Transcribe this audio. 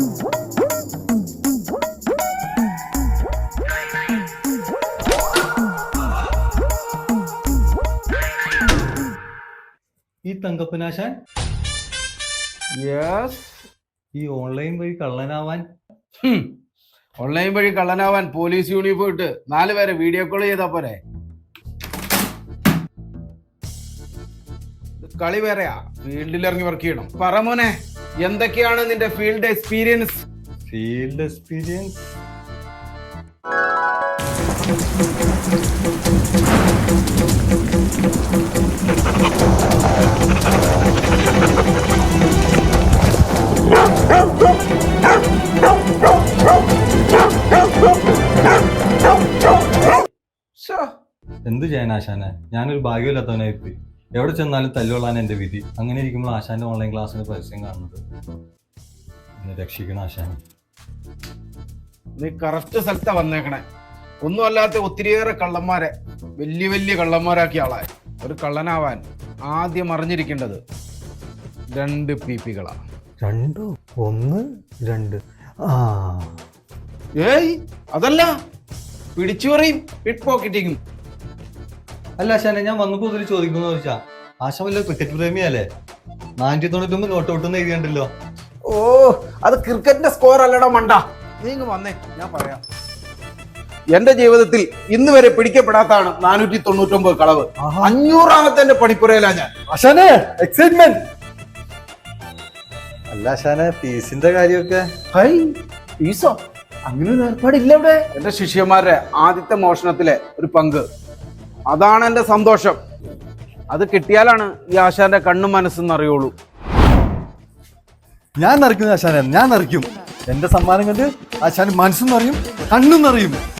ഈ തങ്കപ്പനാശാൻ ഈ ഓൺലൈൻ വഴി കള്ളനാവാൻ ഓൺലൈൻ വഴി കള്ളനാവാൻ പോലീസ് യൂണിഫോം ഇട്ട് 4 പേരെ വീഡിയോ കോൾ ചെയ്താ പോരെ? കളി വേറെയാ, ഫീൽഡിൽ ഇറങ്ങി വർക്ക് ചെയ്യണം. പറ മോനെ, എന്തൊക്കെയാണ് നിന്റെ ഫീൽഡ് എക്സ്പീരിയൻസ്? എന്ത് ചെയ്യാൻ ആശാനെ, ഞാനൊരു ഭാഗ്യമില്ലാത്തവനായി എവിടെ ചെന്നാലും തല്ലുകൊള്ളാൻ എന്റെ വിധി. അങ്ങനെ ഇരിക്കുമ്പോൾ ആശാന്റെ ഓൺലൈൻ ക്ലാസ്സിന് പരസ്യം കാണുന്നത്. എന്നെ രക്ഷിക്കണം ആശാനെ. നീ കറക്റ്റ് സ്ഥലത്താ വന്നേക്കണേ. ഒന്നും അല്ലാത്ത ഒത്തിരിയേറെ കള്ളന്മാരെ വലിയ വലിയ കള്ളന്മാരാക്കിയ ആളായ ഒരു കള്ളനാവാൻ ആദ്യം അറിഞ്ഞിരിക്കേണ്ടത് 2 PP-കളാ. 2 1 2 ഏയ് അതല്ല, പിടിച്ചു പറയും പിറ്റ് പോക്കറ്റിങ്ങും. അല്ല ആശാനെ, ഞാൻ വന്നപ്പോ ഇതിൽ ചോദിക്കുന്ന ചോദിച്ചാ ആശാൻ വല്ല ക്രിക്കറ്റ് പ്രേമിയല്ലേ? 499 നോട്ട് ഔട്ട് എഴുതിയണ്ടല്ലോ. ഓ, അത് ക്രിക്കറ്റിന്റെ സ്കോർ അല്ലടാ മണ്ട. നീ വന്നേ, ഞാൻ പറയാം. എന്റെ ജീവിതത്തിൽ ഇന്ന് വരെ പിടിക്കപ്പെടാത്താണ് 499 കളവ്. 500ാമത്തെ പണിപ്പുരയിലാ ഞാൻ. ആശാനെ എക്സൈറ്റ്മെന്റ്. അല്ല ആശാനെ, ഫീസിന്റെ കാര്യമൊക്കെ? ഫീസോ? അങ്ങനെ ഒരു ഏർപ്പാടില്ല ഇവിടെ. എന്റെ ശിഷ്യന്മാരുടെ ആദ്യത്തെ മോഷണത്തിലെ ഒരു പങ്ക്, അതാണ് എന്റെ സന്തോഷം. അത് കിട്ടിയാലാണ് ഈ ആശാന്റെ കണ്ണും മനസ്സെന്ന് അറിയുള്ളൂ. ഞാൻ നിറയ്ക്കും ആശാനെ, ഞാൻ നിറയ്ക്കും. എന്റെ സമ്മാനം കണ്ട് ആശാന് മനസ്സും നിറയും, കണ്ണും നിറയും.